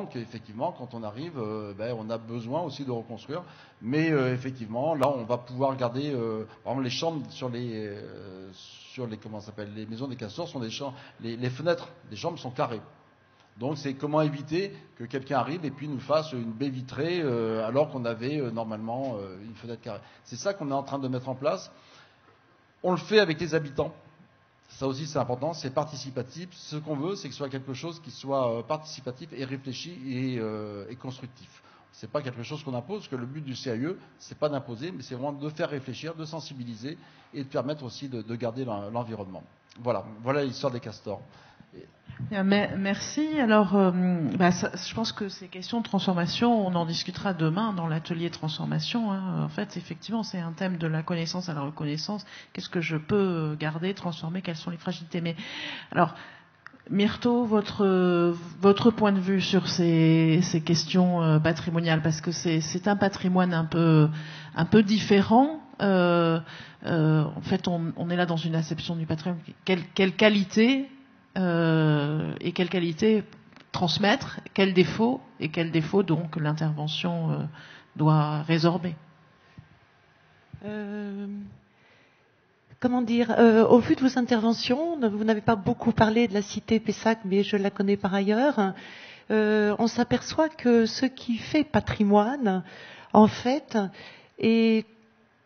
qu'effectivement, quand on arrive, on a besoin aussi de reconstruire. Mais effectivement, là, on va pouvoir garder, par exemple, les chambres sur les comment ça s'appelle, les maisons des castors sont des chambres, les fenêtres des chambres sont carrées. Donc c'est comment éviter que quelqu'un arrive et puis nous fasse une baie vitrée alors qu'on avait normalement une fenêtre carrée. C'est ça qu'on est en train de mettre en place. On le fait avec les habitants. Ça aussi c'est important, c'est participatif. Ce qu'on veut, c'est que ce soit quelque chose qui soit participatif et réfléchi et constructif. C'est pas quelque chose qu'on impose, parce que le but du CAE, c'est pas d'imposer, mais c'est vraiment de faire réfléchir, de sensibiliser et de permettre aussi de garder l'environnement. Voilà l'histoire des castors. Merci. Alors, je pense que ces questions de transformation, on en discutera demain dans l'atelier transformation. En fait, effectivement, c'est un thème de la connaissance à la reconnaissance. Qu'est-ce que je peux garder, transformer, quelles sont les fragilités? Mais alors, Myrto, votre point de vue sur ces questions patrimoniales, parce que c'est un patrimoine un peu différent. En fait, on est là dans une acception du patrimoine. Quelle qualité et quelle qualité transmettre, quel défaut et quel défaut donc l'intervention doit résorber. Comment dire, au vu de vos interventions, vous n'avez pas beaucoup parlé de la cité Pessac, mais je la connais par ailleurs. On s'aperçoit que ce qui fait patrimoine, en fait, est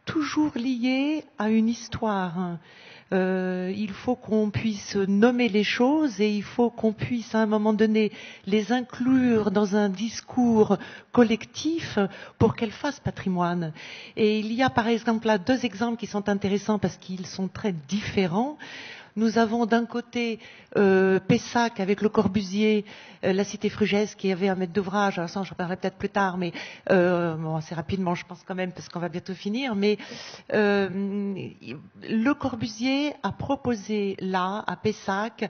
toujours lié à une histoire. Il faut qu'on puisse nommer les choses et il faut qu'on puisse à un moment donné les inclure dans un discours collectif pour qu'elles fassent patrimoine. Et il y a par exemple là 2 exemples qui sont intéressants parce qu'ils sont très différents. Nous avons d'un côté Pessac avec Le Corbusier, la cité Frugès qui avait un maître d'ouvrage. Alors ça, j'en parlerai peut-être plus tard, mais assez rapidement, je pense quand même, parce qu'on va bientôt finir. Mais Le Corbusier a proposé là, à Pessac,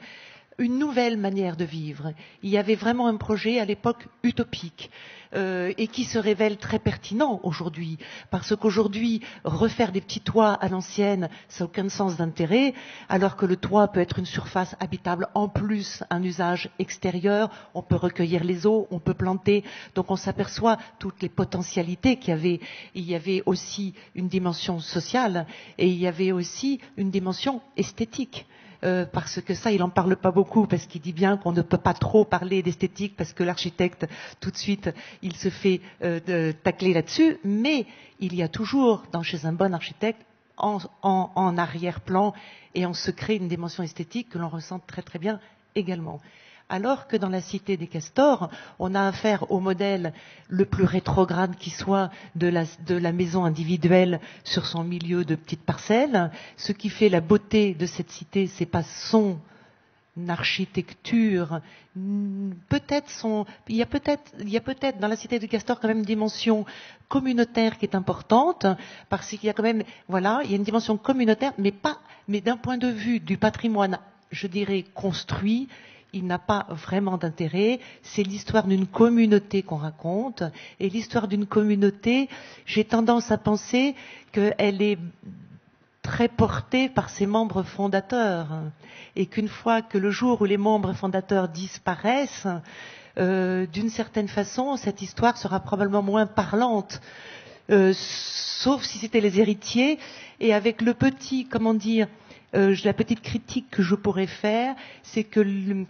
une nouvelle manière de vivre. Il y avait vraiment un projet à l'époque utopique et qui se révèle très pertinent aujourd'hui, parce qu'aujourd'hui, refaire des petits toits à l'ancienne, ça n'a aucun sens d'intérêt, alors que le toit peut être une surface habitable, en plus un usage extérieur, on peut recueillir les eaux, on peut planter, donc on s'aperçoit toutes les potentialités qu'il y avait. Il y avait aussi une dimension sociale et il y avait aussi une dimension esthétique. Parce que ça, il n'en parle pas beaucoup, parce qu'il dit bien qu'on ne peut pas trop parler d'esthétique, parce que l'architecte, tout de suite, il se fait tacler là-dessus, mais il y a toujours, chez un bon architecte, en arrière-plan et en secret, une dimension esthétique que l'on ressent très très bien également. Alors que dans la cité des castors, on a affaire au modèle le plus rétrograde qui soit de la maison individuelle sur son milieu de petites parcelles. Ce qui fait la beauté de cette cité, c'est pas son architecture, il y a peut-être dans la cité des castors quand même une dimension communautaire qui est importante, parce qu'il y a quand même, il y a une dimension communautaire, mais d'un point de vue du patrimoine, je dirais, construit, il n'a pas vraiment d'intérêt. C'est l'histoire d'une communauté qu'on raconte. Et l'histoire d'une communauté, j'ai tendance à penser qu'elle est très portée par ses membres fondateurs. Et qu'une fois que le jour où les membres fondateurs disparaissent, d'une certaine façon, cette histoire sera probablement moins parlante. Sauf si c'était les héritiers. Et avec le petit, la petite critique que je pourrais faire, c'est que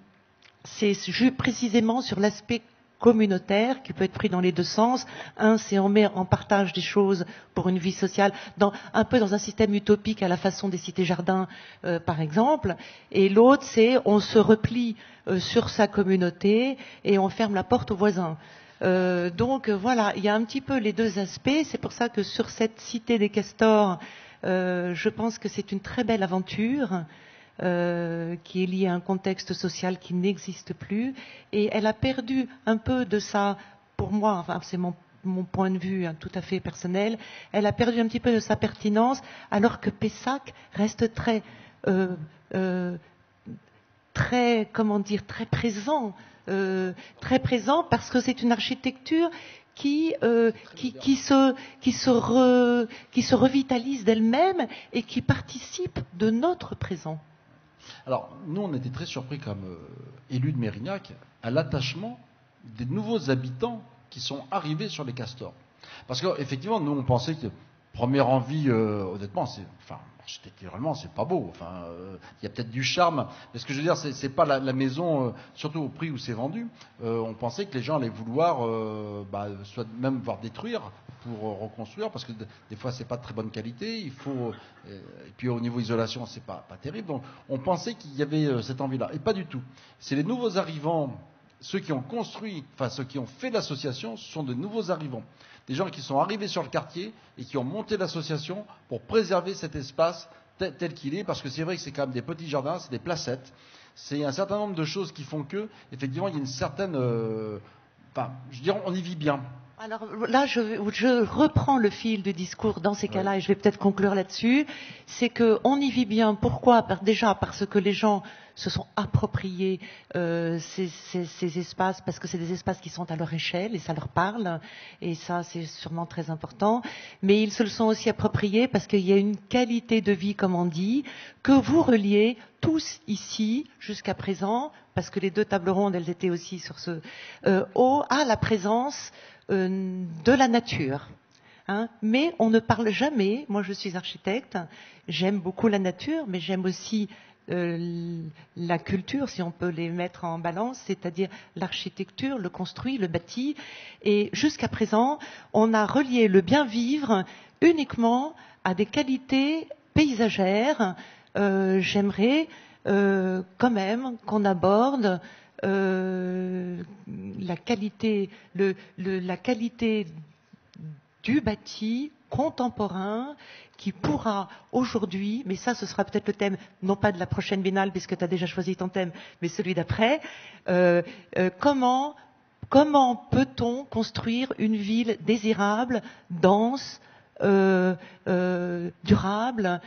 c'est précisément sur l'aspect communautaire qui peut être pris dans les 2 sens. Un, c'est on met en partage des choses pour une vie sociale, un peu dans un système utopique à la façon des cités-jardins, par exemple. Et l'autre, c'est on se replie sur sa communauté et on ferme la porte aux voisins. Donc voilà, il y a un petit peu les 2 aspects. C'est pour ça que sur cette cité des castors, je pense que c'est une très belle aventure qui est liée à un contexte social qui n'existe plus, et elle a perdu un peu de sa, pour moi, c'est mon point de vue tout à fait personnel, elle a perdu un petit peu de sa pertinence, alors que Pessac reste très présent, parce que c'est une architecture qui se revitalise d'elle-même et qui participe de notre présent. Alors, nous, on était très surpris comme élus de Mérignac à l'attachement des nouveaux habitants qui sont arrivés sur les castors. Parce qu'effectivement, nous, on pensait que première envie, honnêtement, architecturalement, c'est pas beau. Enfin, il y a peut-être du charme, mais ce que je veux dire, c'est pas la maison, surtout au prix où c'est vendu. On pensait que les gens allaient vouloir, soit même voir détruire pour reconstruire, parce que des fois, c'est pas de très bonne qualité. Et puis au niveau isolation, c'est pas terrible. Donc, on pensait qu'il y avait cette envie-là, et pas du tout. C'est les nouveaux arrivants. Ceux qui ont construit, ceux qui ont fait l'association, ce sont de nouveaux arrivants. Des gens qui sont arrivés sur le quartier et qui ont monté l'association pour préserver cet espace tel qu'il est, parce que c'est vrai que c'est quand même des petits jardins, c'est des placettes, c'est un certain nombre de choses qui font que, effectivement, il y a une certaine... on y vit bien. Alors là, je reprends le fil du discours dans ces cas-là, et je vais peut-être conclure là-dessus. C'est qu'on y vit bien. Pourquoi ? Déjà parce que les gens se sont appropriés ces espaces, parce que c'est des espaces qui sont à leur échelle et ça leur parle, et ça c'est sûrement très important. Mais ils se le sont aussi appropriés parce qu'il y a une qualité de vie, comme on dit, que vous reliez tous ici jusqu'à présent, parce que les 2 tables rondes, elles étaient aussi sur à la présence de la nature. Mais on ne parle jamais, moi je suis architecte, j'aime beaucoup la nature, mais j'aime aussi la culture, si on peut les mettre en balance, c'est-à-dire l'architecture, le construit, le bâti. Et jusqu'à présent, on a relié le bien vivre uniquement à des qualités paysagères. J'aimerais quand même qu'on aborde la qualité du bâti contemporain qui pourra aujourd'hui, mais ça ce sera peut-être le thème, non pas de la prochaine biennale puisque tu as déjà choisi ton thème, mais celui d'après, comment peut-on construire une ville désirable, dense, durable,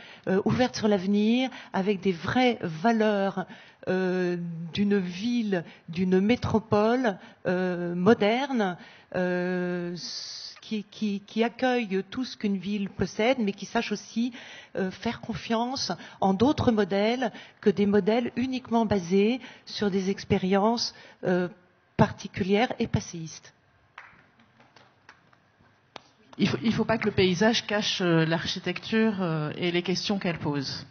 ouverte sur l'avenir, avec des vraies valeurs d'une ville, d'une métropole moderne, qui accueille tout ce qu'une ville possède, mais qui sache aussi faire confiance en d'autres modèles que des modèles uniquement basés sur des expériences particulières et passéistes. Il ne faut pas que le paysage cache l'architecture et les questions qu'elle pose.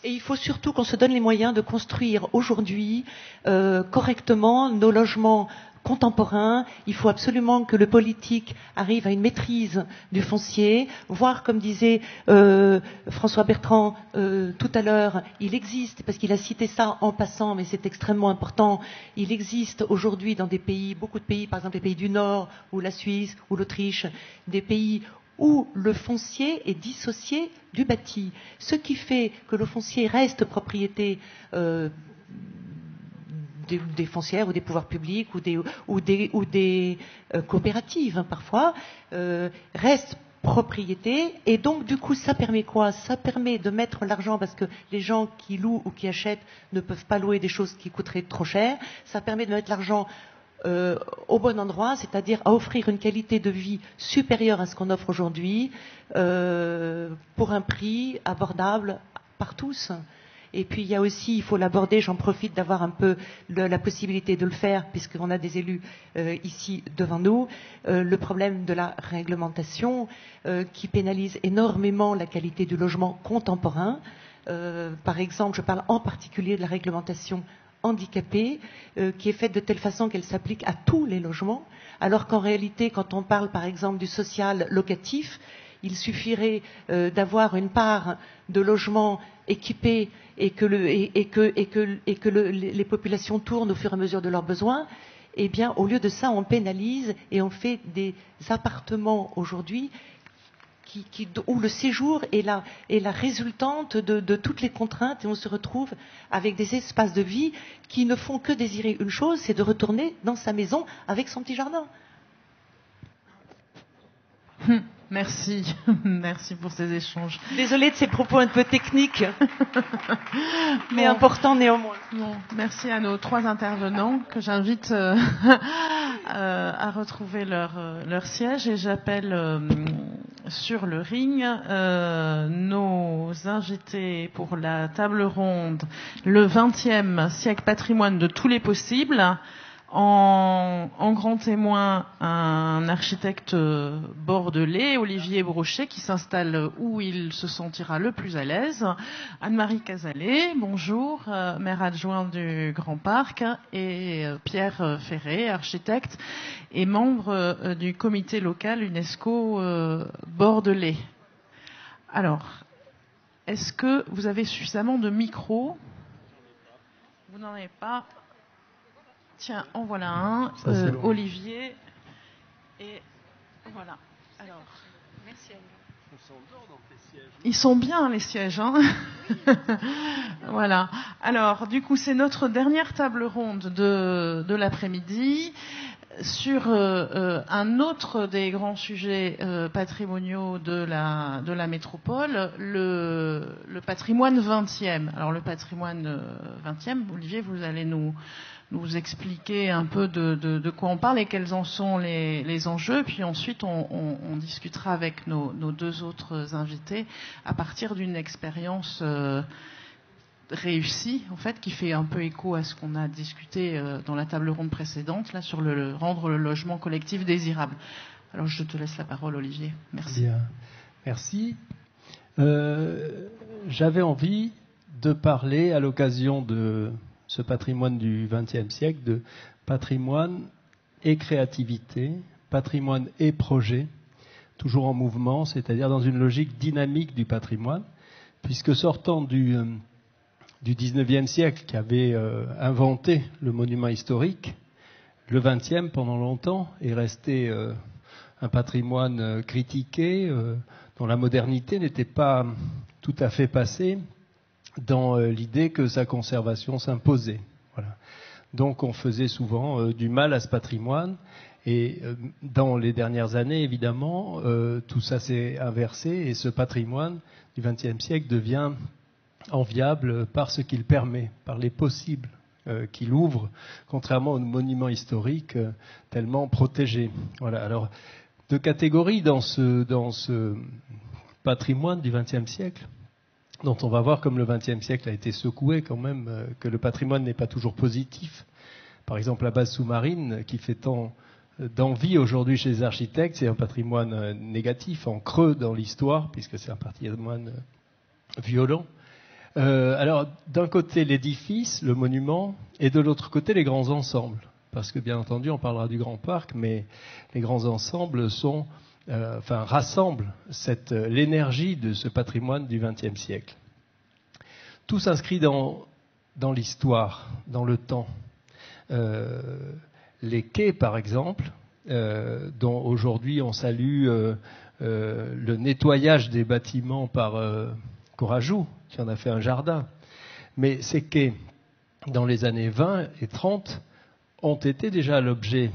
Et il faut surtout qu'on se donne les moyens de construire aujourd'hui correctement nos logements contemporains. Il faut absolument que le politique arrive à une maîtrise du foncier, voire, comme disait François Bertrand tout à l'heure, il existe, parce qu'il a cité ça en passant, mais c'est extrêmement important, il existe aujourd'hui dans des pays, beaucoup de pays, par exemple les pays du Nord, ou la Suisse, ou l'Autriche, des pays où le foncier est dissocié du bâti. Ce qui fait que le foncier reste propriété des foncières ou des pouvoirs publics ou des coopératives parfois, reste propriété, et donc du coup ça permet quoi? Ça permet de mettre l'argent, parce que les gens qui louent ou qui achètent ne peuvent pas louer des choses qui coûteraient trop cher, ça permet de mettre l'argent au bon endroit, c'est-à-dire à offrir une qualité de vie supérieure à ce qu'on offre aujourd'hui, pour un prix abordable par tous. Et puis il y a aussi, il faut l'aborder, j'en profite d'avoir un peu la possibilité de le faire, puisqu'on a des élus ici devant nous, le problème de la réglementation qui pénalise énormément la qualité du logement contemporain. Par exemple, je parle en particulier de la réglementation handicapée, qui est faite de telle façon qu'elle s'applique à tous les logements, alors qu'en réalité, quand on parle par exemple du social locatif, il suffirait d'avoir une part de logements équipés et que les populations tournent au fur et à mesure de leurs besoins. Eh bien, au lieu de ça, on pénalise et on fait des appartements aujourd'hui où le séjour est la résultante de toutes les contraintes, et on se retrouve avec des espaces de vie qui ne font que désirer une chose, c'est de retourner dans sa maison avec son petit jardin. Merci, merci pour ces échanges. Désolée de ces propos un peu techniques, mais importants néanmoins. Bon, merci à nos 3 intervenants que j'invite à retrouver leur siège, et j'appelle sur le ring nos invités pour la table ronde le 20e siècle patrimoine de tous les possibles, En grand témoin, un architecte bordelais, Olivier Brochet, qui s'installe où il se sentira le plus à l'aise. Anne-Marie Casalet, bonjour, maire adjoint du Grand Parc, et Pierre Ferré, architecte et membre du comité local UNESCO bordelais. Alors, est-ce que vous avez suffisamment de micros? Vous n'en avez pas? Tiens, en voilà un, Olivier. Et voilà. Alors, merci à vous. Ils sont bien les sièges, hein. Voilà. Alors, du coup, c'est notre dernière table ronde de l'après-midi sur un autre des grands sujets patrimoniaux de la métropole, le patrimoine 20e. Alors, le patrimoine 20e, Olivier, vous allez nous expliquer un peu de quoi on parle et quels en sont les enjeux. Puis ensuite, on discutera avec nos deux autres invités à partir d'une expérience réussie, en fait, qui fait un peu écho à ce qu'on a discuté dans la table ronde précédente, là, sur rendre le logement collectif désirable. Alors, je te laisse la parole, Olivier. Merci. Bien. Merci. J'avais envie de parler à l'occasion de ce patrimoine du XXe siècle, de patrimoine et créativité, patrimoine et projet, toujours en mouvement, c'est-à-dire dans une logique dynamique du patrimoine, puisque sortant du XIXe siècle qui avait inventé le monument historique, le XXe, pendant longtemps, est resté un patrimoine critiqué, dont la modernité n'était pas tout à fait passée dans l'idée que sa conservation s'imposait. Voilà. Donc on faisait souvent du mal à ce patrimoine, et dans les dernières années, évidemment, tout ça s'est inversé, et ce patrimoine du XXe siècle devient enviable par ce qu'il permet, par les possibles qu'il ouvre, contrairement aux monuments historiques tellement protégés. Voilà. Alors, deux catégories dans ce patrimoine du XXe siècle, dont on va voir comme le XXe siècle a été secoué quand même, que le patrimoine n'est pas toujours positif. Par exemple, la base sous-marine, qui fait tant d'envie aujourd'hui chez les architectes, c'est un patrimoine négatif, en creux dans l'histoire, puisque c'est un patrimoine violent. Alors, d'un côté l'édifice, le monument, et de l'autre côté les grands ensembles. Parce que, bien entendu, on parlera du Grand Parc, mais les grands ensembles rassemblent l'énergie de ce patrimoine du XXe siècle. Tout s'inscrit dans l'histoire, dans le temps. Les quais, par exemple, dont aujourd'hui on salue le nettoyage des bâtiments par Courajou, qui en a fait un jardin. Mais ces quais, dans les années 20 et 30, ont été déjà l'objet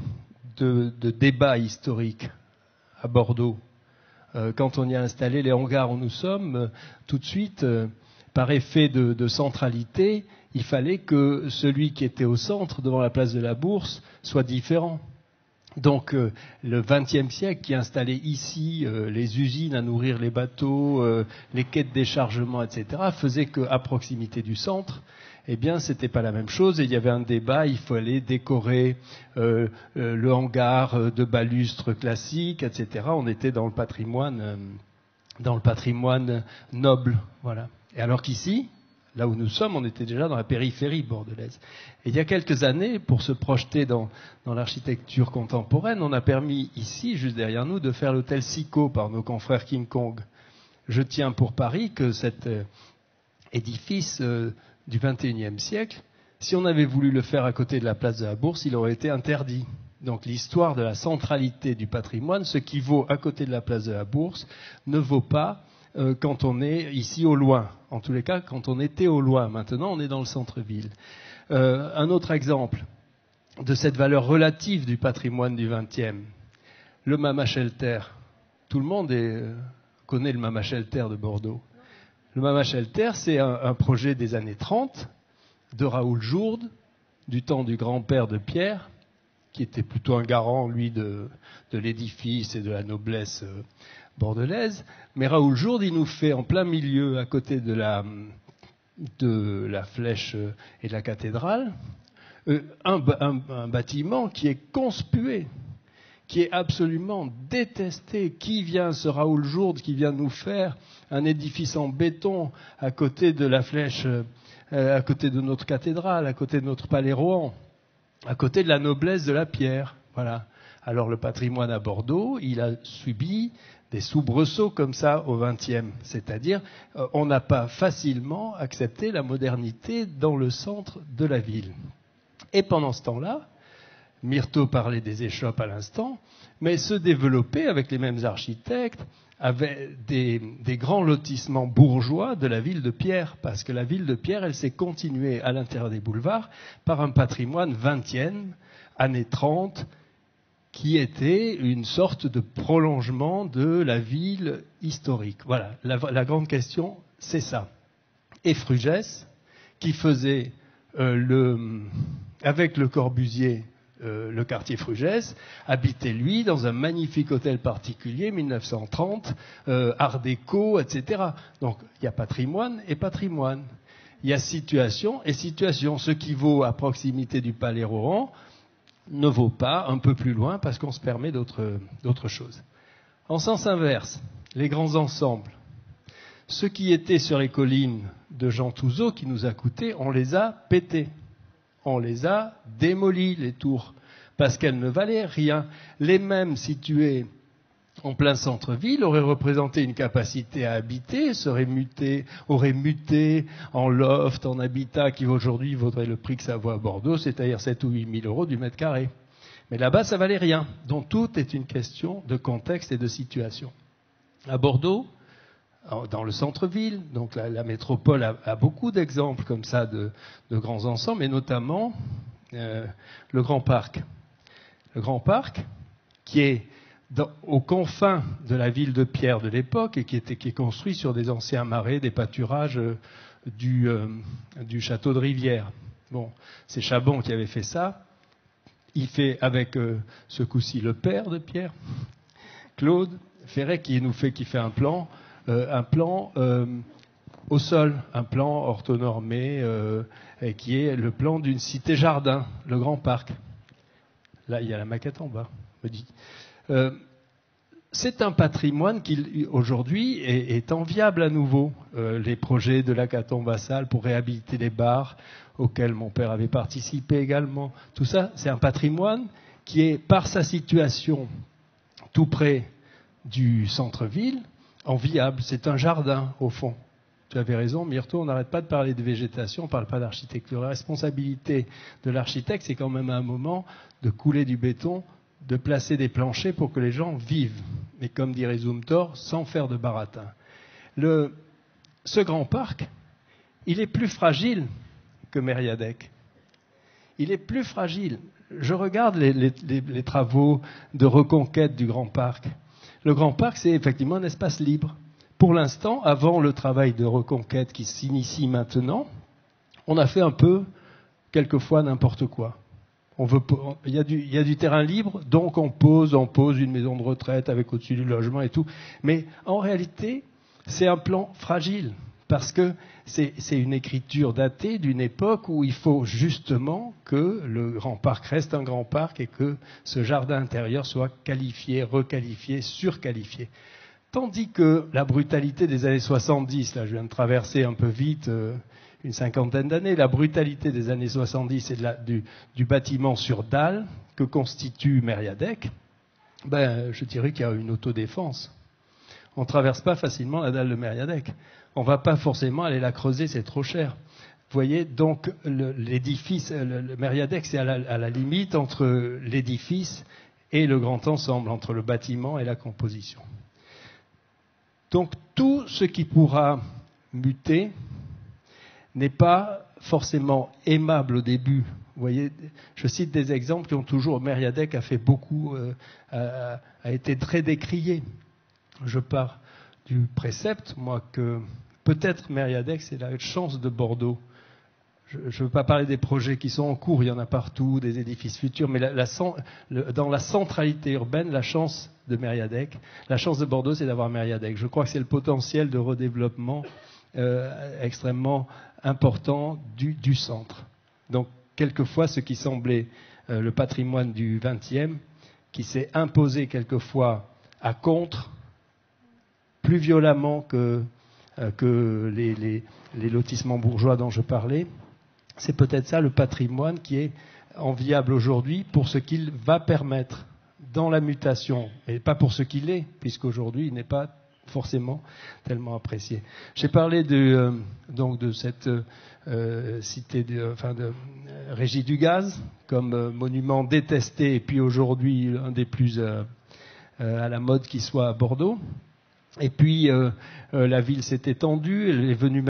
de débats historiques à Bordeaux. Quand on y a installé les hangars où nous sommes, tout de suite, par effet de centralité, il fallait que celui qui était au centre, devant la place de la Bourse, soit différent. Donc le XXe siècle, qui installait ici les usines à nourrir les bateaux, les quais de déchargement, etc., faisait qu'à proximité du centre, eh bien, c'était pas la même chose. Et il y avait un débat, il fallait décorer le hangar de balustres classiques, etc. On était dans le patrimoine noble, voilà. Et alors qu'ici, là où nous sommes, on était déjà dans la périphérie bordelaise. Et il y a quelques années, pour se projeter dans l'architecture contemporaine, on a permis ici, juste derrière nous, de faire l'hôtel Sico par nos confrères King Kong. Je tiens pour pari que cet édifice du XXIe siècle, si on avait voulu le faire à côté de la place de la Bourse, il aurait été interdit. Donc l'histoire de la centralité du patrimoine, ce qui vaut à côté de la place de la Bourse, ne vaut pas quand on est ici au loin. En tous les cas, quand on était au loin. Maintenant, on est dans le centre-ville. Un autre exemple de cette valeur relative du patrimoine du XXe, le Mama Shelter. Tout le monde connaît le Mama Shelter de Bordeaux. Le Mama Shelter, c'est un projet des années 30 de Raoul Jourde, du temps du grand-père de Pierre, qui était plutôt un garant, lui, de l'édifice et de la noblesse bordelaise. Mais Raoul Jourde, il nous fait en plein milieu, à côté de la flèche et de la cathédrale, un bâtiment qui est conspué, qui est absolument détesté. Qui vient, ce Raoul Jourde, qui vient nous faire un édifice en béton à côté de la Flèche, à côté de notre cathédrale, à côté de notre palais Rohan, à côté de la noblesse de la pierre. Voilà. Alors le patrimoine à Bordeaux, il a subi des soubresauts comme ça au XXe. C'est-à-dire, on n'a pas facilement accepté la modernité dans le centre de la ville. Et pendant ce temps-là, Myrto parlait des échoppes à l'instant, mais se développaient avec les mêmes architectes, avec des grands lotissements bourgeois de la ville de Pierre, parce que la ville de Pierre, elle s'est continuée à l'intérieur des boulevards par un patrimoine 20e, années 30, qui était une sorte de prolongement de la ville historique. Voilà, la grande question, c'est ça. Et Frugès, qui faisait avec Le Corbusier, le quartier Frugès, habitait lui dans un magnifique hôtel particulier, 1930, art déco, etc. Donc il y a patrimoine et patrimoine. Il y a situation et situation. Ce qui vaut à proximité du palais Rohan ne vaut pas un peu plus loin parce qu'on se permet d'autres choses. En sens inverse, les grands ensembles. Ceux qui étaient sur les collines de Jean Touzeau, qui nous a coûté, on les a pétés. On les a démolis, les tours, parce qu'elles ne valaient rien. Les mêmes situés en plein centre-ville auraient représenté une capacité à habiter, auraient muté en loft, en habitat, qui aujourd'hui vaudrait le prix que ça vaut à Bordeaux, c'est-à-dire 7 ou 8 000 euros du mètre carré. Mais là-bas, ça valait rien. Donc tout est une question de contexte et de situation. À Bordeaux, dans le centre-ville, donc la métropole a beaucoup d'exemples comme ça de grands ensembles, et notamment le Grand Parc. Le Grand Parc, qui est aux confins de la ville de Pierre de l'époque et qui est construit sur des anciens marais, des pâturages du château de Rivière. Bon, c'est Chabon qui avait fait ça. Il fait avec ce coup-ci le père de Pierre, Claude Ferret, qui fait un plan au sol, un plan orthonormé, et qui est le plan d'une cité-jardin, le Grand Parc. Là, il y a la maquette en bas, me dit. C'est un patrimoine qui, aujourd'hui, est enviable à nouveau. Les projets de l'Acaton-Bassal pour réhabiliter les bars, auxquels mon père avait participé également. Tout ça, c'est un patrimoine qui est, par sa situation tout près du centre-ville, enviable. C'est un jardin, au fond. Tu avais raison, Myrto, on n'arrête pas de parler de végétation, on ne parle pas d'architecture. La responsabilité de l'architecte, c'est quand même à un moment de couler du béton, de placer des planchers pour que les gens vivent. Mais comme dirait Zumthor, sans faire de baratin. Ce grand parc, il est plus fragile que Mériadec. Il est plus fragile. Je regarde les travaux de reconquête du grand parc. Le grand parc, c'est effectivement un espace libre. Pour l'instant, avant le travail de reconquête qui s'initie maintenant, on a fait un peu, quelquefois, n'importe quoi. Il y a du terrain libre, donc on pose une maison de retraite avec au-dessus du logement et tout. Mais en réalité, c'est un plan fragile, parce que c'est une écriture datée d'une époque où il faut justement que le grand parc reste un grand parc et que ce jardin intérieur soit qualifié, requalifié, surqualifié. Tandis que la brutalité des années 70, là je viens de traverser un peu vite une cinquantaine d'années, la brutalité des années 70 et du bâtiment sur dalle que constitue Mériadec, je dirais qu'il y a une autodéfense. On ne traverse pas facilement la dalle de Mériadec. On ne va pas forcément aller la creuser, c'est trop cher. Vous voyez, donc l'édifice, le Mériadec, c'est à la limite entre l'édifice et le grand ensemble, entre le bâtiment et la composition. Donc tout ce qui pourra muter n'est pas forcément aimable au début. Vous voyez, je cite des exemples qui ont toujours... Mériadec a fait beaucoup, a été très décrié. Je pars du précepte, moi, que peut-être Mériadec, c'est la chance de Bordeaux. Je ne veux pas parler des projets qui sont en cours, il y en a partout, des édifices futurs, mais dans la centralité urbaine, la chance de Mériadec, la chance de Bordeaux, c'est d'avoir Mériadec. Je crois que c'est le potentiel de redéveloppement extrêmement important du centre. Donc, quelquefois ce qui semblait le patrimoine du XXe, qui s'est imposé quelquefois à contre, plus violemment que les lotissements bourgeois dont je parlais. C'est peut-être ça le patrimoine qui est enviable aujourd'hui pour ce qu'il va permettre dans la mutation, et pas pour ce qu'il est, puisqu'aujourd'hui il n'est pas forcément tellement apprécié. J'ai parlé donc de cette cité de Régie du Gaz comme monument détesté, et puis aujourd'hui un des plus à la mode qui soit à Bordeaux. Et puis la ville s'est étendue, elle est venue